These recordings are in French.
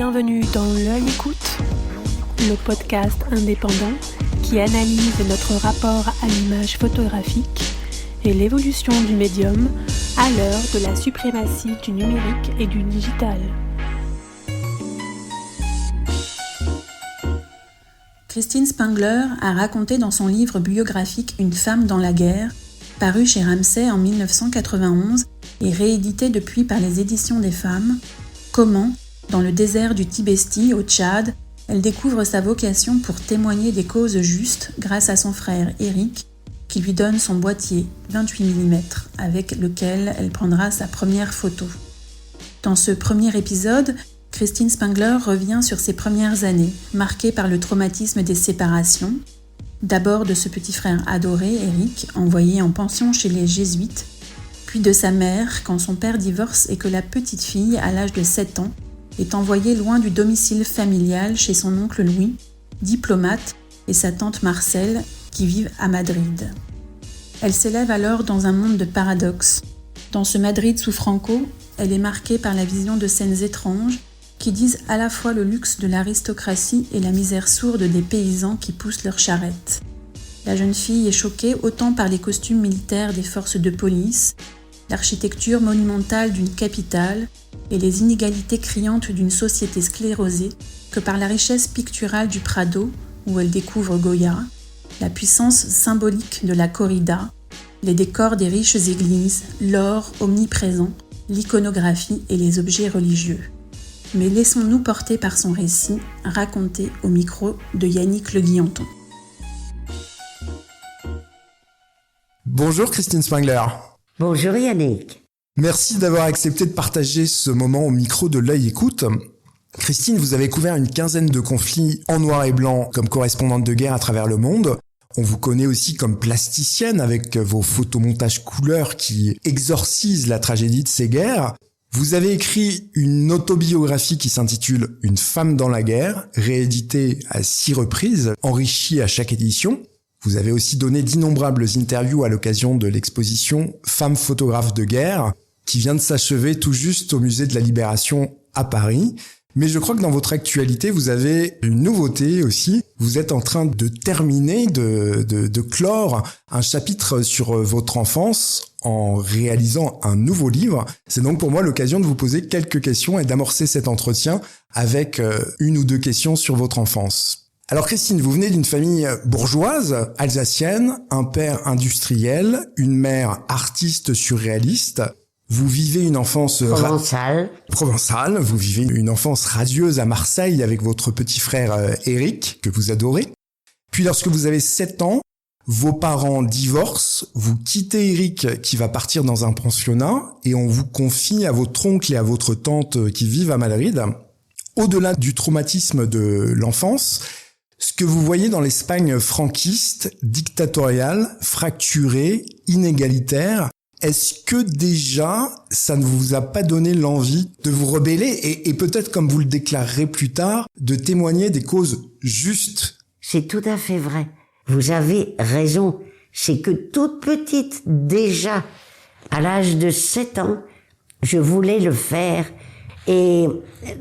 Bienvenue dans L'Œil Écoute, le podcast indépendant qui analyse notre rapport à l'image photographique et l'évolution du médium à l'heure de la suprématie du numérique et du digital. Christine Spengler a raconté dans son livre biographique Une femme dans la guerre, paru chez Ramsay en 1991 et réédité depuis par les éditions des femmes, comment, dans le désert du Tibesti, au Tchad, elle découvre sa vocation pour témoigner des causes justes grâce à son frère Eric, qui lui donne son boîtier 28 mm avec lequel elle prendra sa première photo. Dans ce premier épisode, Christine Spengler revient sur ses premières années, marquées par le traumatisme des séparations, d'abord de ce petit frère adoré, Eric, envoyé en pension chez les jésuites, puis de sa mère quand son père divorce et que la petite fille, à l'âge de 7 ans, est envoyée loin du domicile familial chez son oncle Louis, diplomate, et sa tante Marcelle, qui vivent à Madrid. Elle s'élève alors dans un monde de paradoxes. Dans ce Madrid sous Franco, elle est marquée par la vision de scènes étranges qui disent à la fois le luxe de l'aristocratie et la misère sourde des paysans qui poussent leurs charrettes. La jeune fille est choquée autant par les costumes militaires des forces de police, l'architecture monumentale d'une capitale et les inégalités criantes d'une société sclérosée que par la richesse picturale du Prado, où elle découvre Goya, la puissance symbolique de la corrida, les décors des riches églises, l'or omniprésent, l'iconographie et les objets religieux. Mais laissons-nous porter par son récit, raconté au micro de Yannick Le Guillanton. Bonjour Christine Spengler. Bonjour Yannick. Merci d'avoir accepté de partager ce moment au micro de L'Œil Écoute. Christine, vous avez couvert une quinzaine de conflits en noir et blanc comme correspondante de guerre à travers le monde. On vous connaît aussi comme plasticienne avec vos photomontages couleurs qui exorcisent la tragédie de ces guerres. Vous avez écrit une autobiographie qui s'intitule Une femme dans la guerre, rééditée à 6 reprises, enrichie à chaque édition. Vous avez aussi donné d'innombrables interviews à l'occasion de l'exposition Femmes photographes de guerre, qui vient de s'achever tout juste au musée de la Libération à Paris. Mais je crois que dans votre actualité, vous avez une nouveauté aussi. Vous êtes en train de terminer, de clore un chapitre sur votre enfance en réalisant un nouveau livre. C'est donc pour moi l'occasion de vous poser quelques questions et d'amorcer cet entretien avec une ou deux questions sur votre enfance. Alors Christine, vous venez d'une famille bourgeoise, alsacienne, un père industriel, une mère artiste surréaliste. Vous vivez une enfance provençale, vous vivez une enfance radieuse à Marseille avec votre petit frère Eric, que vous adorez. Puis lorsque vous avez 7 ans, vos parents divorcent, vous quittez Eric qui va partir dans un pensionnat et on vous confie à votre oncle et à votre tante qui vivent à Madrid. Au-delà du traumatisme de l'enfance, ce que vous voyez dans l'Espagne franquiste, dictatoriale, fracturée, inégalitaire, est-ce que déjà, ça ne vous a pas donné l'envie de vous rebeller et peut-être, comme vous le déclarerez plus tard, de témoigner des causes justes? C'est tout à fait vrai. Vous avez raison. C'est que toute petite, déjà, à l'âge de 7 ans, je voulais le faire. Et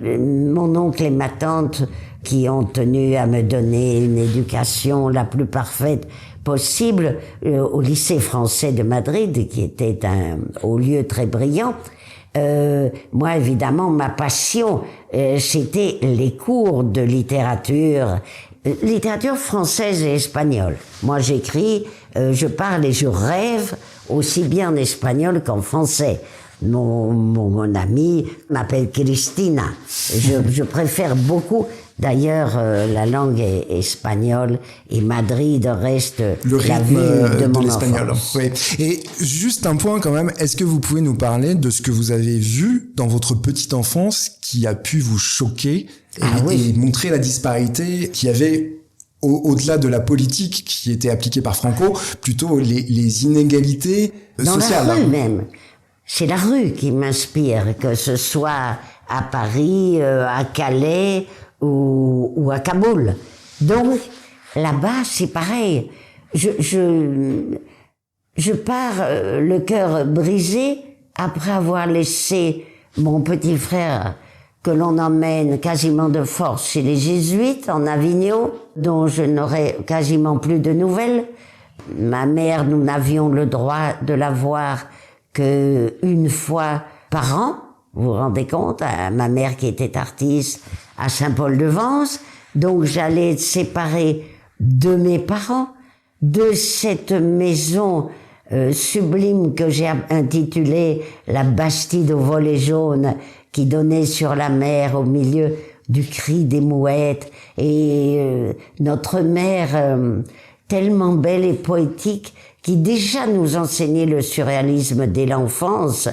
mon oncle et ma tante, qui ont tenu à me donner une éducation la plus parfaite possible au lycée français de Madrid, qui était un haut lieu très brillant. Moi, évidemment, ma passion, c'était les cours de littérature française et espagnole. Moi, j'écris, je parle et je rêve aussi bien en espagnol qu'en français. Mon amie m'appelle Cristina. Je préfère beaucoup. D'ailleurs, la langue est espagnole et Madrid reste la ville de mon enfance. Oui. Et juste un point quand même, est-ce que vous pouvez nous parler de ce que vous avez vu dans votre petite enfance qui a pu vous choquer et montrer la disparité qu'il y avait au-delà de la politique qui était appliquée par Franco, plutôt les inégalités sociales. Dans la rue même. C'est la rue qui m'inspire, que ce soit à Paris, à Calais ou à Kaboul. Donc, là-bas, c'est pareil. Je pars le cœur brisé après avoir laissé mon petit frère que l'on emmène quasiment de force chez les jésuites en Avignon, dont je n'aurai quasiment plus de nouvelles. Ma mère, nous n'avions le droit de la voir que une fois par an. Vous vous rendez compte, ma mère qui était artiste à Saint-Paul-de-Vence. Donc j'allais être séparée de mes parents, de cette maison sublime que j'ai intitulée la Bastide au volet jaune, qui donnait sur la mer au milieu du cri des mouettes, et notre mère tellement belle et poétique, qui déjà nous enseignait le surréalisme dès l'enfance,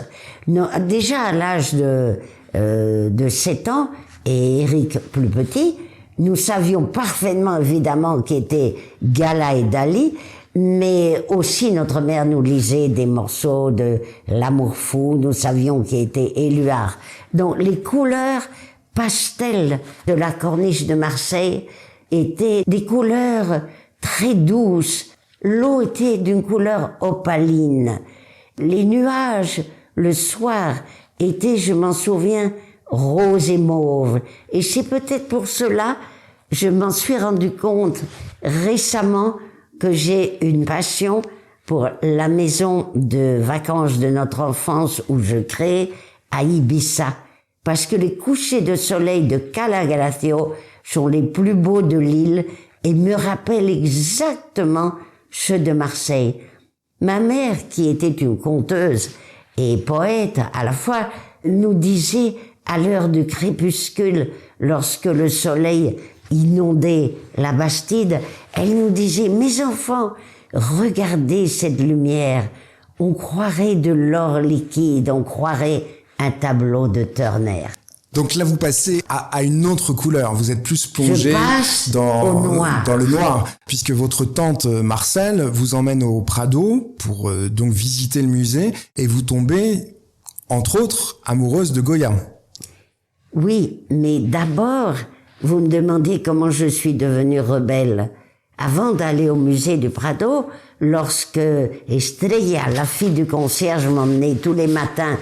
déjà à l'âge de 7 ans, et Éric plus petit, nous savions parfaitement évidemment qui étaient Gala et Dali, mais aussi notre mère nous lisait des morceaux de L'Amour fou, nous savions qui était Éluard. Donc les couleurs pastel de la corniche de Marseille étaient des couleurs très douces. L'eau était d'une couleur opaline. Les nuages, le soir, étaient, je m'en souviens, rose et mauve. Et c'est peut-être pour cela, je m'en suis rendu compte récemment, que j'ai une passion pour la maison de vacances de notre enfance où je crée à Ibiza. Parce que les couchers de soleil de Cala Galacio sont les plus beaux de l'île et me rappellent exactement ceux de Marseille. Ma mère, qui était une conteuse et poète à la fois, nous disait à l'heure du crépuscule, lorsque le soleil inondait la Bastide, elle nous disait « Mes enfants, regardez cette lumière, on croirait de l'or liquide, on croirait un tableau de Turner. » Donc là, vous passez à une autre couleur. Vous êtes plus plongé dans le noir, puisque votre tante Marcel vous emmène au Prado pour donc visiter le musée, et vous tombez, entre autres, amoureuse de Goya. Oui, mais d'abord, vous me demandez comment je suis devenue rebelle. Avant d'aller au musée du Prado, lorsque Estrella, la fille du concierge, m'emmenait tous les matins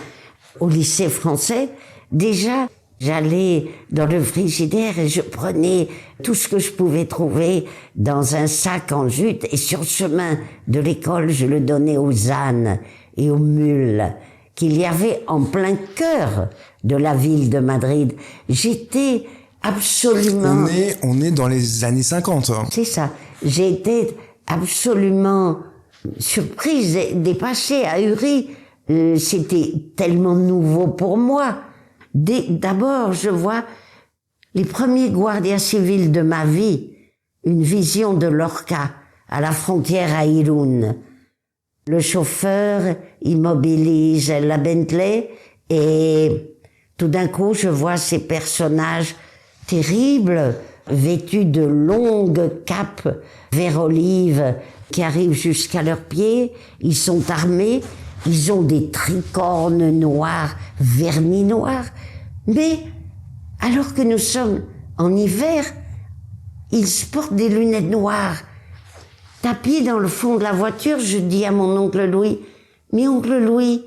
au lycée français, déjà, j'allais dans le frigidaire et je prenais tout ce que je pouvais trouver dans un sac en jute, et sur le chemin de l'école, je le donnais aux ânes et aux mules qu'il y avait en plein cœur de la ville de Madrid. J'étais absolument... On est dans les années 50. C'est ça. J'ai été absolument surprise, dépassée, ahurie. C'était tellement nouveau pour moi. D'abord, je vois les premiers guardias civils de ma vie, une vision de Lorca, à la frontière à Irún. Le chauffeur immobilise la Bentley et tout d'un coup, je vois ces personnages terribles, vêtus de longues capes vert olive qui arrivent jusqu'à leurs pieds. Ils sont armés, ils ont des tricornes noirs, vernis noirs. Mais, alors que nous sommes en hiver, ils portent des lunettes noires. Tapis dans le fond de la voiture, je dis à mon oncle Louis, « Mais oncle Louis,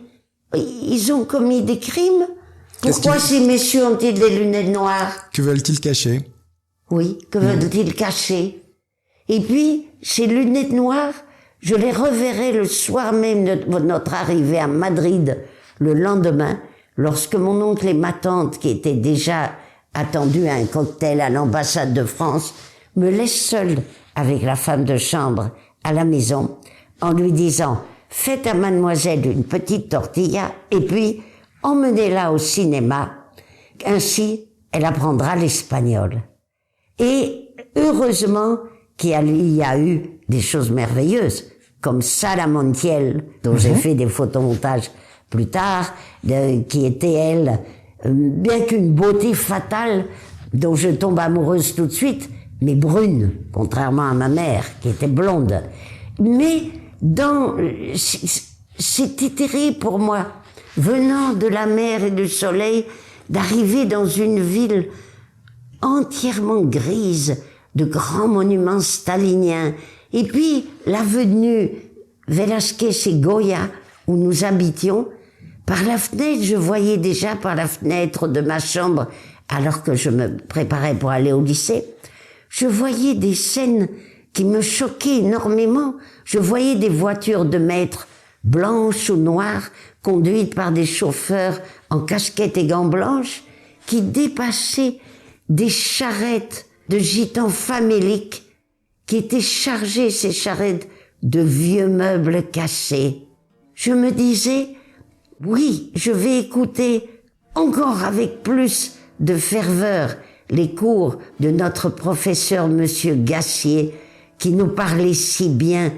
ils ont commis des crimes ? Pourquoi ces messieurs ont-ils des lunettes noires ?» Que veulent-ils cacher ? Oui, que veulent-ils cacher ? Et puis, ces lunettes noires, je les reverrai le soir même de notre arrivée à Madrid, le lendemain, lorsque mon oncle et ma tante, qui étaient déjà attendus à un cocktail à l'ambassade de France, me laissent seule avec la femme de chambre à la maison, en lui disant « Faites à mademoiselle une petite tortilla et puis emmenez-la au cinéma, ainsi elle apprendra l'espagnol. » Et heureusement qu'il y a eu des choses merveilleuses, comme Sara Montiel, dont j'ai fait des photomontages plus tard, qui était, elle, bien qu'une beauté fatale, dont je tombe amoureuse tout de suite, mais brune, contrairement à ma mère, qui était blonde. Mais c'était terrible pour moi, venant de la mer et du soleil, d'arriver dans une ville entièrement grise, de grands monuments staliniens, et puis l'avenue Velázquez et Goya, où nous habitions, Par la fenêtre, je voyais déjà par la fenêtre de ma chambre, alors que je me préparais pour aller au lycée, je voyais des scènes qui me choquaient énormément. Je voyais des voitures de maître, blanches ou noires, conduites par des chauffeurs en casquette et gants blanches, qui dépassaient des charrettes de gitans faméliques, qui étaient chargées, ces charrettes, de vieux meubles cassés. Je me disais, oui, je vais écouter encore avec plus de ferveur les cours de notre professeur Monsieur Gassier, qui nous parlait si bien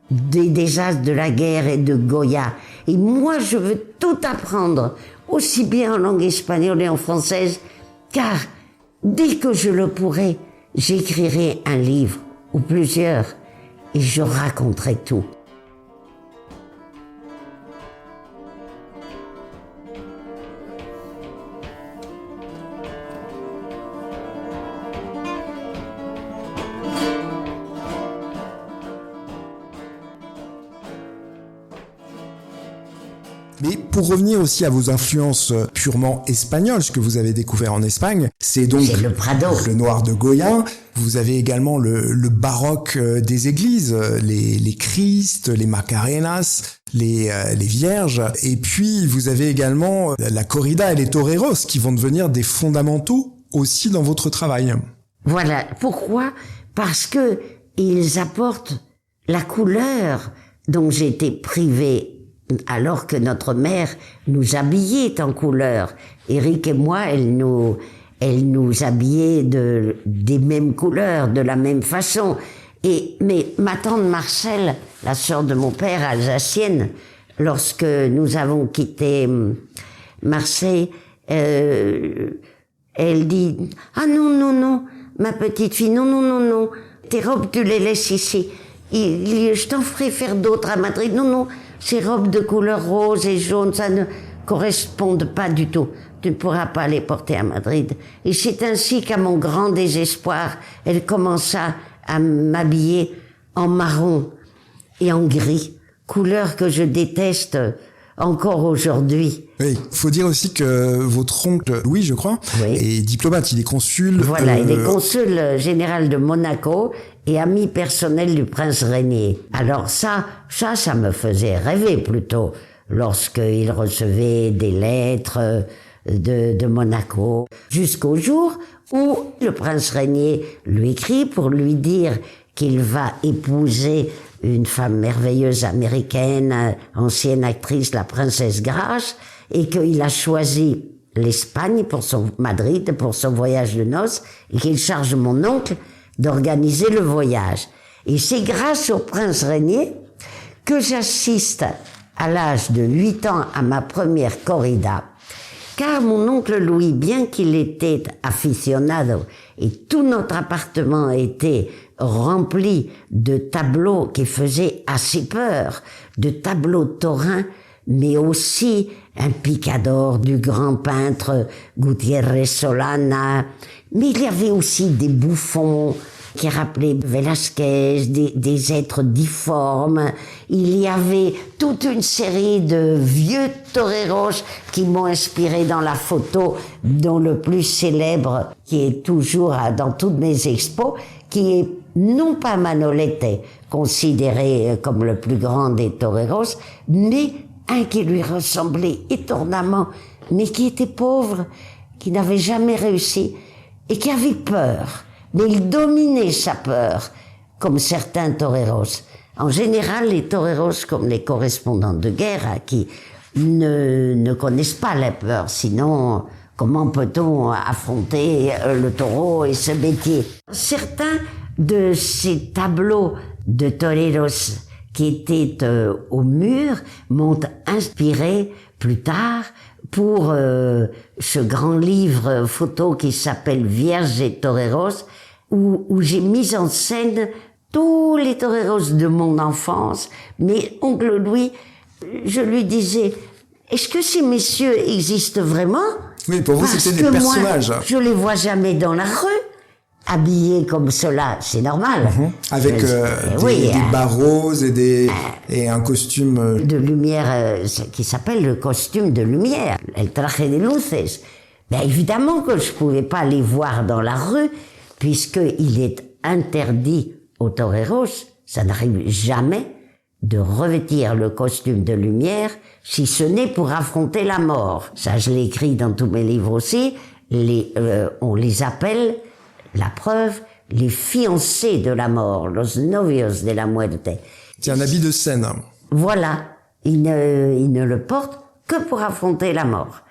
des désastres de la guerre et de Goya. Et moi, je veux tout apprendre, aussi bien en langue espagnole et en française, car dès que je le pourrai, j'écrirai un livre, ou plusieurs, et je raconterai tout. Mais pour revenir aussi à vos influences purement espagnoles, ce que vous avez découvert en Espagne, c'est donc le Prado, le noir de Goya. Vous avez également le baroque des églises, les Christ, les Macarenas, les Vierges. Et puis vous avez également la corrida et les toreros qui vont devenir des fondamentaux aussi dans votre travail. Voilà. Pourquoi ? Parce que ils apportent la couleur dont j'étais privée, alors que notre mère nous habillait en couleur. Eric et moi, elle nous habillait des mêmes couleurs, de la même façon. Mais ma tante Marcelle, la sœur de mon père, alsacienne, lorsque nous avons quitté Marseille, elle dit, ah non, ma petite fille, non, tes robes, tu les laisses ici. Je t'en ferai faire d'autres à Madrid. Non, ces robes de couleur rose et jaune, ça ne correspondent pas du tout. Tu ne pourras pas les porter à Madrid. Et c'est ainsi qu'à mon grand désespoir, elle commença à m'habiller en marron et en gris, couleurs que je déteste encore aujourd'hui. Oui, faut dire aussi que votre oncle Louis, je crois, est diplomate, il est consul. Voilà, il est consul général de Monaco et ami personnel du prince Régnier. Alors ça me faisait rêver plutôt, lorsqu'il recevait des lettres de Monaco, jusqu'au jour où le prince Régnier lui écrit pour lui dire qu'il va épouser une femme merveilleuse américaine, ancienne actrice, la princesse Grace, et qu'il a choisi l'Espagne Madrid pour son voyage de noces, et qu'il charge mon oncle d'organiser le voyage. Et c'est grâce au prince Régnier que j'assiste à l'âge de 8 ans à ma première corrida, car mon oncle Louis, bien qu'il était aficionado et tout notre appartement était rempli de tableaux qui faisaient assez peur, de tableaux taurins, mais aussi un picador du grand peintre Gutiérrez Solana, mais il y avait aussi des bouffons qui rappelaient Velázquez, des êtres difformes. Il y avait toute une série de vieux toreros qui m'ont inspiré dans la photo, dont le plus célèbre, qui est toujours dans toutes mes expos, qui est non pas Manolete, considéré comme le plus grand des toreros, mais un qui lui ressemblait étonnamment, mais qui était pauvre, qui n'avait jamais réussi et qui avait peur. Mais il dominait sa peur, comme certains toreros. En général, les toreros, comme les correspondants de guerre, qui ne connaissent pas la peur, sinon comment peut-on affronter le taureau et ce métier? Certains de ces tableaux de toreros qui étaient au mur m'ont inspiré plus tard pour ce grand livre photo qui s'appelle Vierges et toreros, où j'ai mis en scène tous les toreros de mon enfance. Mais oncle Louis, je lui disais, est-ce que ces messieurs existent vraiment? Oui, pour vous, c'était des personnages. Moi, je les vois jamais dans la rue. habillée comme cela, c'est normal. Avec des bas roses et un costume... de lumière qui s'appelle le costume de lumière, el traje de luces. Ben évidemment que je pouvais pas les voir dans la rue, puisqu'il est interdit aux toreros, ça n'arrive jamais, de revêtir le costume de lumière, si ce n'est pour affronter la mort. Ça, je l'ai écrit dans tous mes livres aussi. On les appelle, la preuve, les fiancés de la mort, los novios de la muerte. C'est un habit de scène. Voilà, ils ne le portent que pour affronter la mort.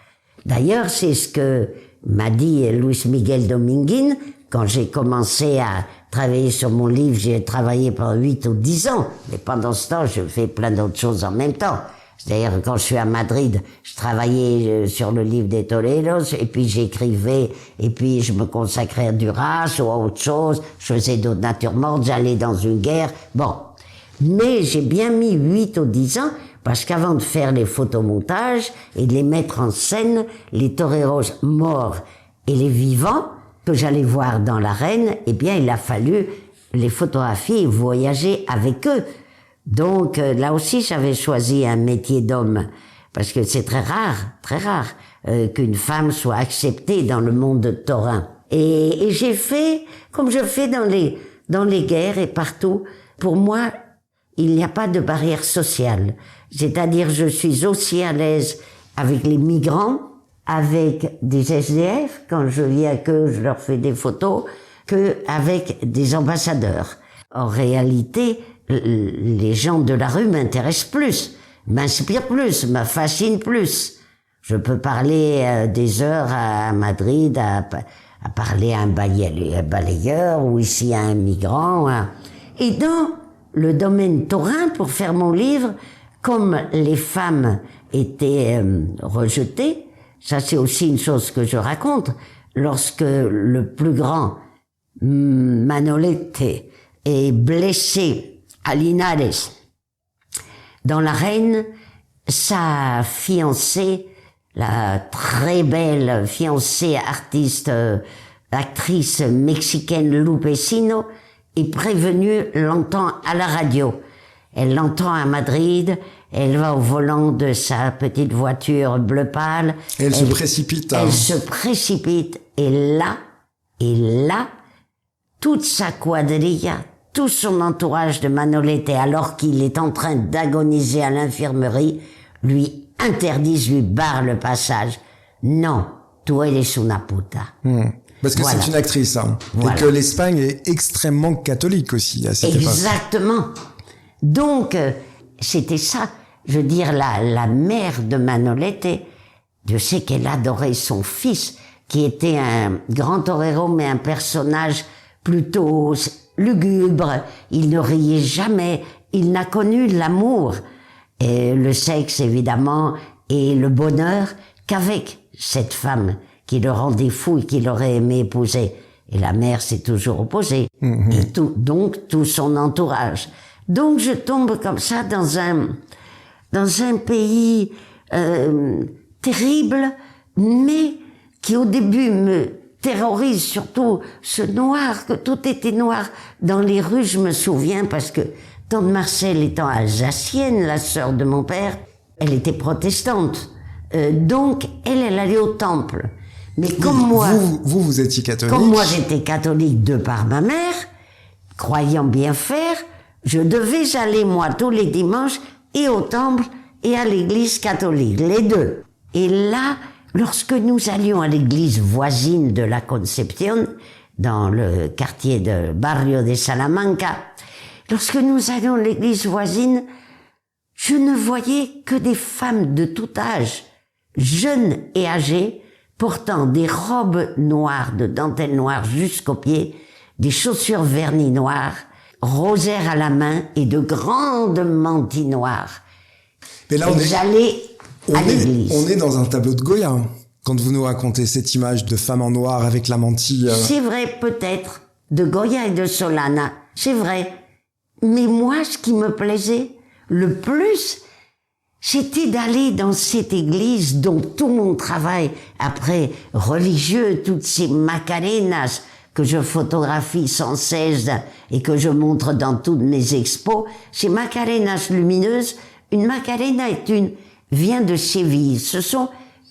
D'ailleurs, c'est ce que m'a dit Luis Miguel Dominguín quand j'ai commencé à travailler sur mon livre. J'ai travaillé pendant 8 ou 10 ans, mais pendant ce temps, je fais plein d'autres choses en même temps. C'est-à-dire, quand je suis à Madrid, je travaillais sur le livre des toreros, et puis j'écrivais, et puis je me consacrais à Duras ou à autre chose, je faisais d'autres natures mortes, j'allais dans une guerre, bon. Mais j'ai bien mis 8 ou 10 ans, parce qu'avant de faire les photomontages et de les mettre en scène, les toreros morts et les vivants, que j'allais voir dans l'arène, eh bien, il a fallu les photographier et voyager avec eux. Donc, là aussi, j'avais choisi un métier d'homme, parce que c'est très rare, qu'une femme soit acceptée dans le monde taurin. Et j'ai fait, comme je fais dans les guerres et partout, pour moi, il n'y a pas de barrière sociale. C'est-à-dire, je suis aussi à l'aise avec les migrants, avec des SDF, quand je viens qu'eux, je leur fais des photos, que avec des ambassadeurs. En réalité, les gens de la rue m'intéressent plus, m'inspirent plus, me fascinent plus. Je peux parler des heures à Madrid, à parler à un balayeur, ou ici à un migrant. Et dans le domaine taurin, pour faire mon livre, comme les femmes étaient rejetées, ça c'est aussi une chose que je raconte, lorsque le plus grand Manolete est blessé à Linares, dans l'arène, sa fiancée, la très belle fiancée artiste, actrice mexicaine Lupecino, est prévenue, l'entend à la radio. Elle l'entend à Madrid, elle va au volant de sa petite voiture bleu pâle. Elle se précipite. Elle se précipite, et là, toute sa quadrilla, tout son entourage de Manolete, alors qu'il est en train d'agoniser à l'infirmerie, lui interdisent, lui barrent le passage. Non, tu eres una puta. Parce que voilà. C'est une actrice, hein. Voilà. Et que l'Espagne est extrêmement catholique aussi à cette époque. Exactement. Donc, c'était ça. Je veux dire, la mère de Manolete, je sais qu'elle adorait son fils, qui était un grand torero, mais un personnage plutôt lugubre. Il ne riait jamais. Il n'a connu l'amour, et le sexe, évidemment, et le bonheur qu'avec cette femme qui le rendait fou et qu'il aurait aimé épouser. Et la mère s'est toujours opposée. Et donc, tout son entourage. Donc, je tombe comme ça dans un pays terrible, mais qui au début me terrorise, surtout ce noir, que tout était noir dans les rues. Je me souviens, parce que tante Marcelle étant alsacienne, la sœur de mon père, elle était protestante. Donc, elle allait au temple. Mais comme moi... Vous étiez catholique. Comme moi, j'étais catholique de par ma mère, croyant bien faire, je devais aller, moi, tous les dimanches, et au temple, et à l'église catholique, les deux. Et là, lorsque nous allions à l'église voisine de la Concepción, dans le quartier de Barrio de Salamanca, lorsque nous allions à l'église voisine, je ne voyais que des femmes de tout âge, jeunes et âgées, portant des robes noires de dentelle noire jusqu'aux pieds, des chaussures vernis noires, rosaire à la main et de grandes mantilles noires. Mais là, on est dans un tableau de Goya, quand vous nous racontez cette image de femme en noir avec la mantille. C'est vrai, peut-être, de Goya et de Solana, c'est vrai. Mais moi, ce qui me plaisait le plus, c'était d'aller dans cette église dont tout mon travail, après religieux, toutes ces macarenas que je photographie sans cesse et que je montre dans toutes mes expos, c'est Macarenas lumineuses. Une Macarena vient de Séville. Ce sont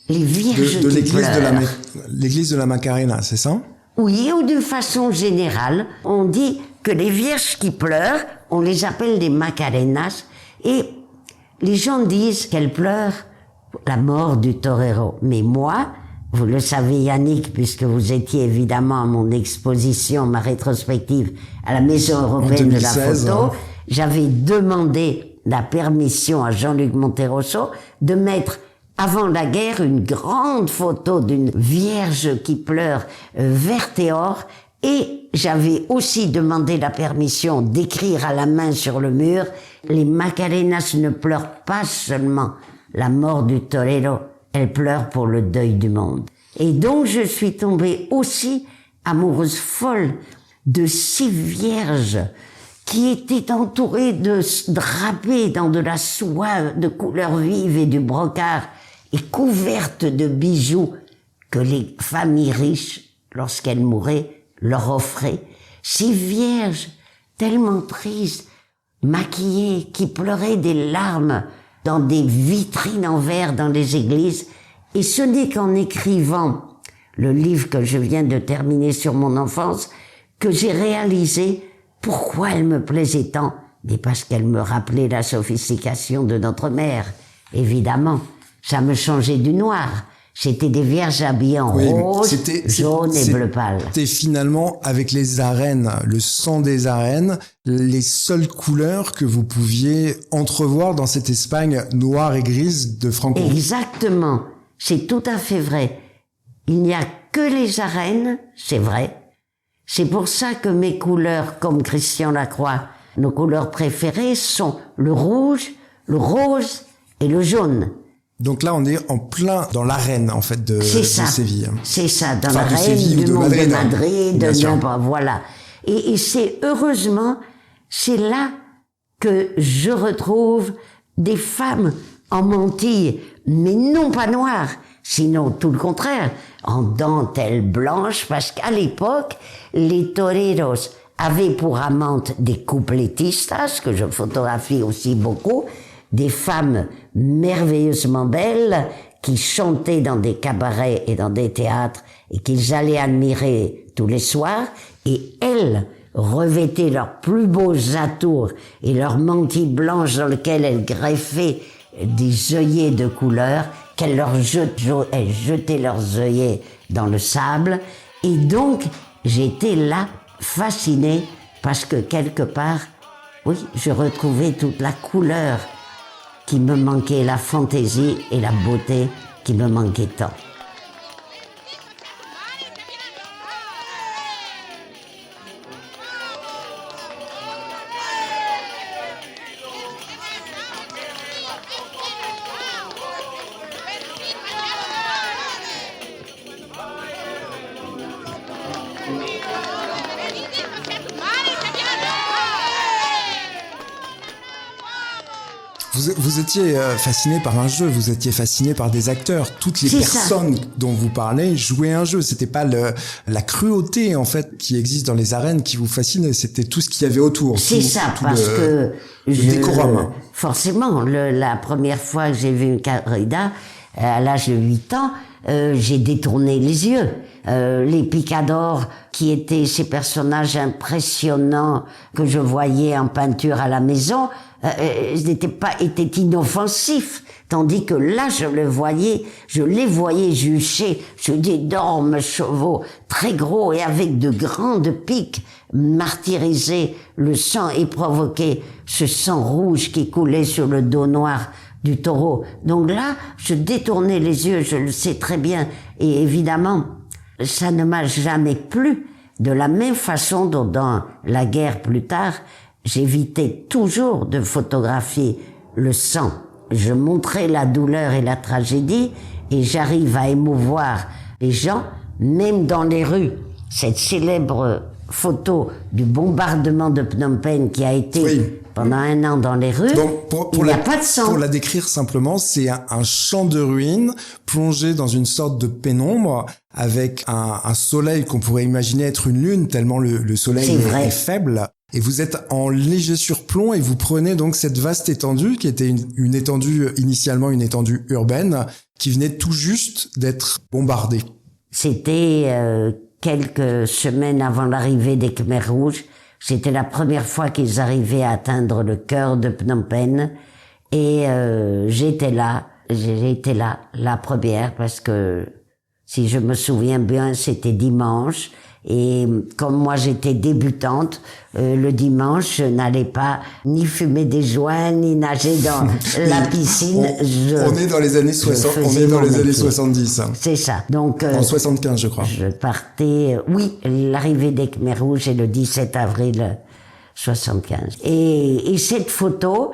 les vierges de qui l'église pleurent. l'église de la Macarena, c'est ça? Oui, ou d'une façon générale, on dit que les vierges qui pleurent, on les appelle des Macarenas, et les gens disent qu'elles pleurent la mort du torero. Mais moi, vous le savez Yannick, puisque vous étiez évidemment à mon exposition, ma rétrospective à la Maison européenne de la 2016, photo, hein. J'avais demandé la permission à Jean-Luc Monterosso de mettre avant la guerre une grande photo d'une vierge qui pleure verte et or, et j'avais aussi demandé la permission d'écrire à la main sur le mur « Les Macarenas ne pleurent pas seulement la mort du torero, elles pleurent pour le deuil du monde ». Et donc je suis tombée aussi amoureuse folle de ces vierges qui étaient entourées de drapées dans de la soie de couleur vive et du brocart et couvertes de bijoux que les familles riches, lorsqu'elles mouraient, leur offraient. Ces vierges tellement tristes, maquillées, qui pleuraient des larmes dans des vitrines en verre dans les églises. Et ce n'est qu'en écrivant le livre que je viens de terminer sur mon enfance que j'ai réalisé pourquoi elle me plaisait tant, mais parce qu'elle me rappelait la sophistication de notre mère. Évidemment, ça me changeait du noir. C'était des vierges habillées en rose, jaune et bleu pâle. C'était finalement, avec les arènes, le sang des arènes, les seules couleurs que vous pouviez entrevoir dans cette Espagne noire et grise de Franco. Exactement. C'est tout à fait vrai. Il n'y a que les arènes, c'est vrai. C'est pour ça que mes couleurs, comme Christian Lacroix, nos couleurs préférées sont le rouge, le rose et le jaune. Donc là, on est en plein dans l'arène, en fait, de Séville. C'est ça, dans enfin, l'arène du monde de Madrid, voilà. Et c'est heureusement, c'est là que je retrouve des femmes en mantille, mais non pas noires, sinon tout le contraire, en dentelle blanche, parce qu'à l'époque, les toreros avaient pour amantes des coupletistas, que je photographie aussi beaucoup, des femmes merveilleusement belles qui chantaient dans des cabarets et dans des théâtres et qu'ils allaient admirer tous les soirs, et elles revêtaient leurs plus beaux atours et leurs mantilles blanches dans lesquelles elles greffaient des œillets de couleur, elles jetaient leurs œillets dans le sable, et donc j'étais là fascinée parce que quelque part, oui, je retrouvais toute la couleur qui me manquait, la fantaisie et la beauté qui me manquaient tant. Vous étiez fasciné par un jeu, vous étiez fasciné par des acteurs. Toutes les personnes dont vous parlez jouaient un jeu. C'était pas la cruauté, en fait, qui existe dans les arènes qui vous fascinait. C'était tout ce qu'il y avait autour. C'est ça, parce que le décorum. Forcément, la première fois que j'ai vu une corrida, à l'âge de 8 ans, j'ai détourné les yeux. Les picadors, qui étaient ces personnages impressionnants que je voyais en peinture à la maison, étaient inoffensifs. Tandis que là, je les voyais jucher sur d'énormes chevaux, très gros et avec de grandes piques, martyriser le sang et provoquer ce sang rouge qui coulait sur le dos noir du taureau. Donc là, je détournais les yeux, je le sais très bien. Et évidemment, ça ne m'a jamais plu. De la même façon dont dans la guerre plus tard, j'évitais toujours de photographier le sang. Je montrais la douleur et la tragédie et j'arrive à émouvoir les gens, même dans les rues. Cette célèbre photos du bombardement de Phnom Penh qui a été pendant 1 an dans les rues. Donc, il n'y a pas de sang. Pour la décrire simplement, c'est un champ de ruines plongé dans une sorte de pénombre avec un soleil qu'on pourrait imaginer être une lune tellement le soleil est faible. Et vous êtes en léger surplomb et vous prenez donc cette vaste étendue qui était une étendue, initialement une étendue urbaine, qui venait tout juste d'être bombardée. C'était quelques semaines avant l'arrivée des Khmers rouges. C'était la première fois qu'ils arrivaient à atteindre le cœur de Phnom Penh. Et j'étais là, la première, parce que si je me souviens bien, c'était dimanche. Et comme moi j'étais débutante, le dimanche, je n'allais pas ni fumer des joints, ni nager dans la piscine. On est dans les années 60, on est dans les années 70. C'est ça. Donc, en 75, je crois. Je partais, l'arrivée des Khmers rouges est le 17 avril 75. Et cette photo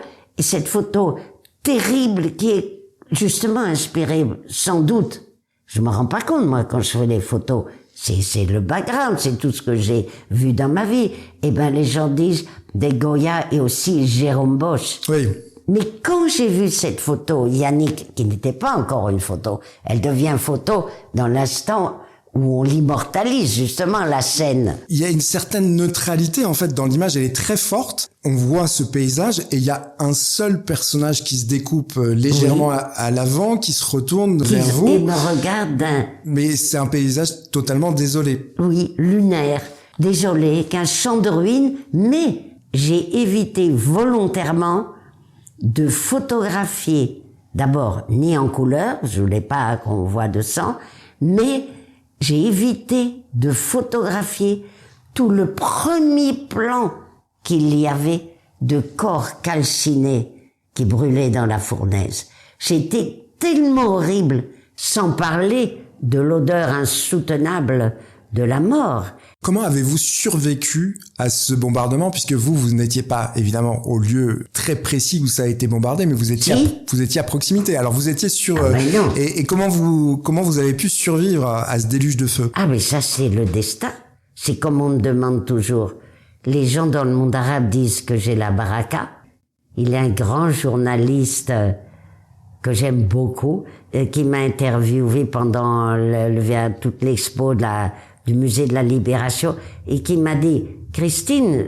terrible qui est justement inspirée, sans doute. Je me rends pas compte, moi, quand je fais les photos. C'est le background, c'est tout ce que j'ai vu dans ma vie. Eh ben, les gens disent des Goya et aussi Jérôme Bosch. Oui. Mais quand j'ai vu cette photo, Yannick, qui n'était pas encore une photo, elle devient photo dans l'instant où on l'immortalise, justement, la scène. Il y a une certaine neutralité, en fait, dans l'image, elle est très forte. On voit ce paysage et il y a un seul personnage qui se découpe légèrement à l'avant, qui se retourne vers vous. Et me regarde Mais c'est un paysage totalement désolé. Oui, lunaire, désolé, qu'un champ de ruines, mais j'ai évité volontairement de photographier, d'abord, ni en couleur, je voulais pas qu'on voit de sang, mais j'ai évité de photographier tout le premier plan qu'il y avait de corps calcinés qui brûlaient dans la fournaise. C'était tellement horrible, sans parler de l'odeur insoutenable de la mort. Comment avez-vous survécu à ce bombardement, puisque vous n'étiez pas évidemment au lieu très précis où ça a été bombardé, mais vous étiez à proximité. Alors vous étiez sur et comment vous avez pu survivre à ce déluge de feu? Ah mais ça c'est le destin. C'est comme on me demande toujours. Les gens dans le monde arabe disent que j'ai la baraka. Il y a un grand journaliste que j'aime beaucoup qui m'a interviewé pendant toute l'expo du musée de la Libération et qui m'a dit Christine,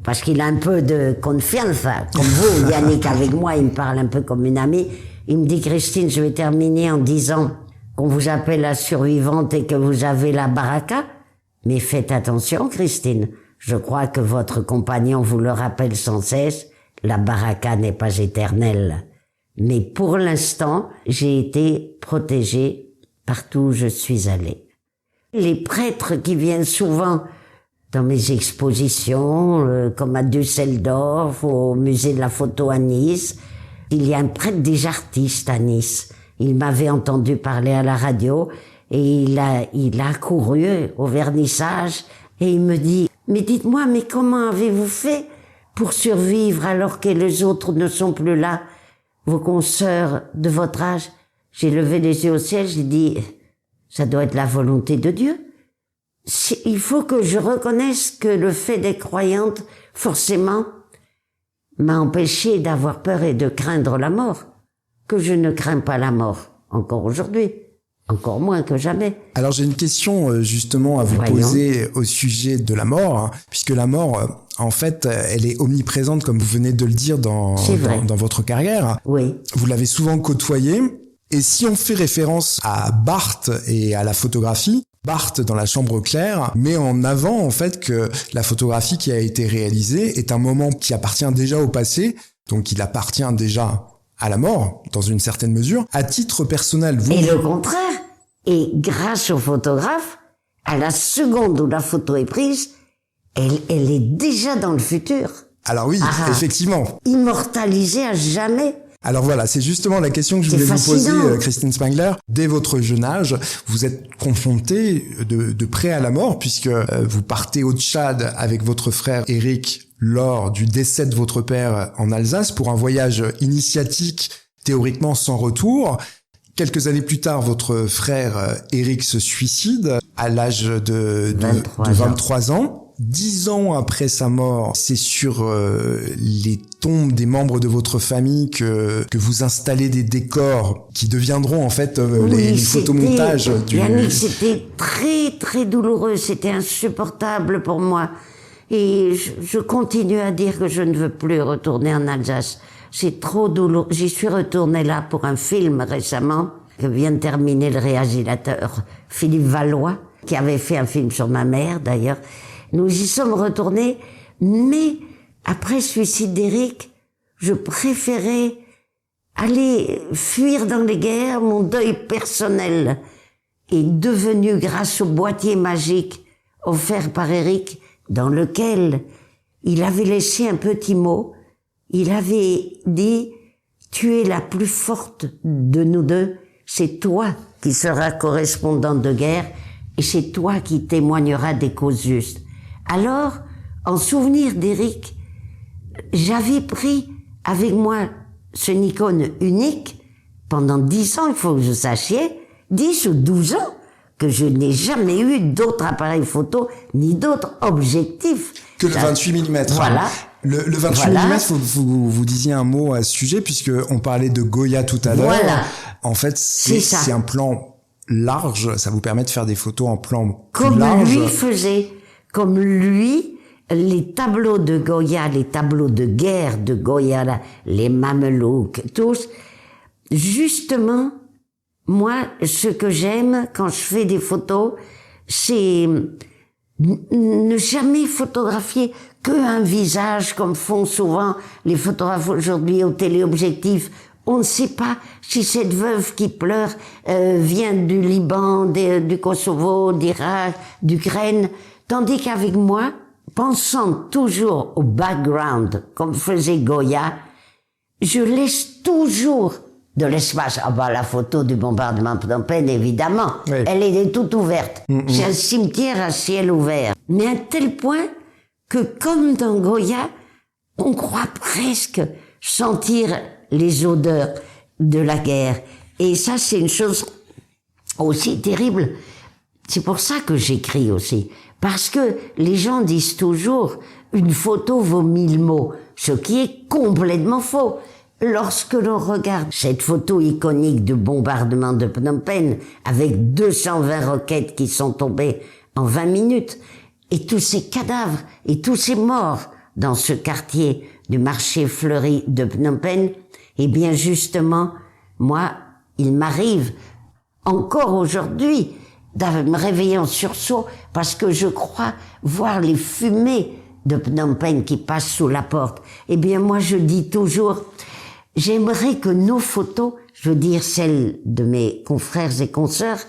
parce qu'il a un peu de confiance, comme vous, Yannick, avec moi, il me parle un peu comme une amie, il me dit Christine, je vais terminer en disant qu'on vous appelle la survivante et que vous avez la baraka, mais faites attention Christine, je crois que votre compagnon vous le rappelle sans cesse, la baraka n'est pas éternelle. Mais pour l'instant, j'ai été protégée partout où je suis allée. Les prêtres qui viennent souvent dans mes expositions, comme à Düsseldorf, au musée de la photo à Nice, il y a un prêtre des artistes à Nice. Il m'avait entendu parler à la radio et il a couru au vernissage et il me dit « Mais dites-moi, mais comment avez-vous fait pour survivre alors que les autres ne sont plus là, vos consoeurs de votre âge ?» J'ai levé les yeux au ciel, j'ai dit « Ça doit être la volonté de Dieu. Il faut que je reconnaisse que le fait d'être croyante, forcément, m'a empêché d'avoir peur et de craindre la mort. Que je ne crains pas la mort, encore aujourd'hui, encore moins que jamais. » Alors j'ai une question justement à vous poser au sujet de la mort, hein, puisque la mort, en fait, elle est omniprésente, comme vous venez de le dire dans votre carrière. Oui. Vous l'avez souvent côtoyée. Et si on fait référence à Barthes et à la photographie, Barthes dans La Chambre claire met en avant en fait que la photographie qui a été réalisée est un moment qui appartient déjà au passé, donc il appartient déjà à la mort dans une certaine mesure. À titre personnel, vous... Et le contraire. Et grâce au photographe, à la seconde où la photo est prise, elle est déjà dans le futur. Alors oui, effectivement. Immortalisée à jamais. Alors voilà, c'est justement la question que je voulais vous poser, Christine Spengler. Dès votre jeune âge, vous êtes confrontée de près à la mort, puisque vous partez au Tchad avec votre frère Éric lors du décès de votre père en Alsace pour un voyage initiatique, théoriquement sans retour. Quelques années plus tard, votre frère Éric se suicide à l'âge de 23 ans. 10 ans après sa mort, c'est sur les tombes des membres de votre famille que vous installez des décors qui deviendront en fait les photomontages du... Yannick, c'était très très douloureux, c'était insupportable pour moi. Et je continue à dire que je ne veux plus retourner en Alsace. C'est trop douloureux. J'y suis retournée là pour un film récemment, que vient de terminer le réalisateur Philippe Valois, qui avait fait un film sur ma mère d'ailleurs. Nous y sommes retournés, mais après le suicide d'Éric, je préférais aller fuir dans les guerres. Mon deuil personnel est devenu, grâce au boîtier magique offert par Éric, dans lequel il avait laissé un petit mot. Il avait dit « Tu es la plus forte de nous deux, c'est toi qui seras correspondante de guerre et c'est toi qui témoigneras des causes justes. » Alors, en souvenir d'Éric, j'avais pris avec moi ce Nikon unique pendant 10 ans, il faut que vous sachiez, 10 ou 12 ans, que je n'ai jamais eu d'autres appareils photo, ni d'autres objectifs. Que le 28 mm. Voilà. Le 28 mm, vous disiez un mot à ce sujet, puisque on parlait de Goya tout à l'heure. Voilà. En fait, c'est un plan large, ça vous permet de faire des photos en plan plus comme large. Lui faisait, comme lui, les tableaux de Goya, les tableaux de guerre de Goya, là, les Mamelouks, tous, justement, moi, ce que j'aime quand je fais des photos, c'est ne jamais photographier qu'un visage, comme font souvent les photographes aujourd'hui au téléobjectif. On ne sait pas si cette veuve qui pleure vient du Liban, du Kosovo, d'Irak, d'Ukraine, tandis qu'avec moi, pensant toujours au background, comme faisait Goya, je laisse toujours de l'espace. Ah bah la photo du bombardement de Phnom Penh, évidemment, oui. Elle est toute ouverte. C'est un cimetière à ciel ouvert. Mais à tel point que, comme dans Goya, on croit presque sentir les odeurs de la guerre. Et ça, c'est une chose aussi terrible. C'est pour ça que j'écris aussi. Parce que les gens disent toujours, une photo vaut 1000 mots, ce qui est complètement faux. Lorsque l'on regarde cette photo iconique du bombardement de Phnom Penh, avec 220 roquettes qui sont tombées en 20 minutes, et tous ces cadavres, et tous ces morts dans ce quartier du marché fleuri de Phnom Penh, eh bien justement, moi, il m'arrive encore aujourd'hui de me réveiller en sursaut parce que je crois voir les fumées de Phnom Penh qui passent sous la porte. Eh bien moi, je dis toujours, j'aimerais que nos photos, je veux dire celles de mes confrères et consoeurs,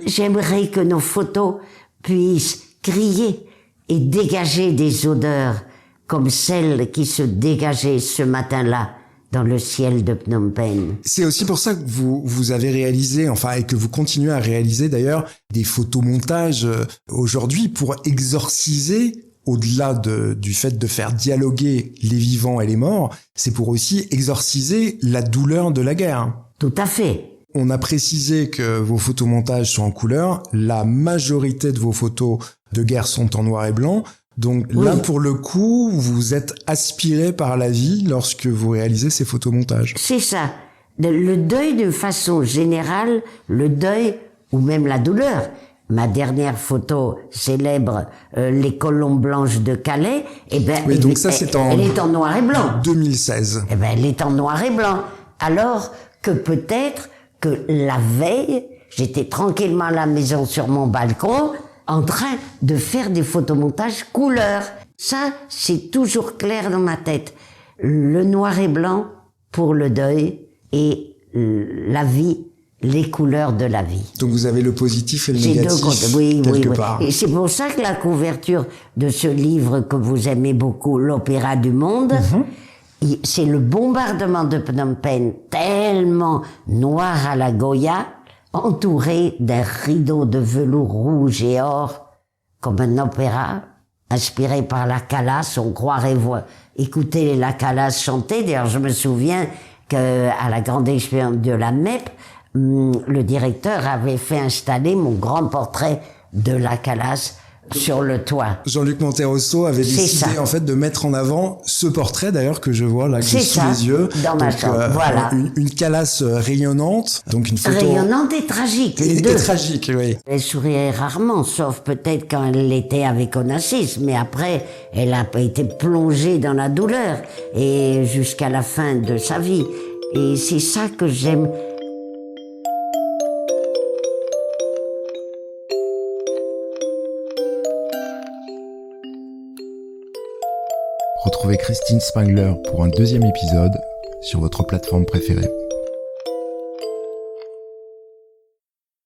j'aimerais que nos photos puissent crier et dégager des odeurs comme celles qui se dégageaient ce matin-là dans le ciel de Phnom Penh. C'est aussi pour ça que vous avez réalisé, enfin, et que vous continuez à réaliser d'ailleurs, des photomontages aujourd'hui pour exorciser, au-delà du fait de faire dialoguer les vivants et les morts, c'est pour aussi exorciser la douleur de la guerre. Tout à fait. On a précisé que vos photomontages sont en couleur. La majorité de vos photos de guerre sont en noir et blanc. Donc oui. Là, pour le coup, vous êtes aspiré par la vie lorsque vous réalisez ces photomontages. C'est ça. Le deuil, d'une façon générale, le deuil ou même la douleur. Ma dernière photo célèbre, les colombes blanches de Calais, eh ben, oui, donc ça, elle est en noir et blanc. 2016. Eh ben, elle est en noir et blanc. Alors que peut-être que la veille, j'étais tranquillement à la maison sur mon balcon, en train de faire des photomontages couleur. Ça, c'est toujours clair dans ma tête. Le noir et blanc pour le deuil et la vie, les couleurs de la vie. Donc vous avez le positif et le négatif quelque part. Et c'est pour ça que la couverture de ce livre que vous aimez beaucoup, L'Opéra du Monde, c'est le bombardement de Phnom Penh tellement noir à la Goya, entouré d'un rideau de velours rouge et or, comme un opéra, inspiré par la Calas. On croirait écouter la Calas chanter. D'ailleurs, je me souviens qu'à la grande expérience de la MEP, le directeur avait fait installer mon grand portrait de la Calas sur le toit. Jean-Luc Monterosso avait décidé en fait de mettre en avant ce portrait d'ailleurs que je vois là sous les yeux. Dans ma chambre, voilà. Une calasse rayonnante, donc une photo rayonnante et tragique. Et tragique, oui. Elle souriait rarement, sauf peut-être quand elle était avec Onassis, mais après, elle a été plongée dans la douleur et jusqu'à la fin de sa vie. Et c'est ça que j'aime. Retrouvez Christine Spangler pour un deuxième épisode sur votre plateforme préférée.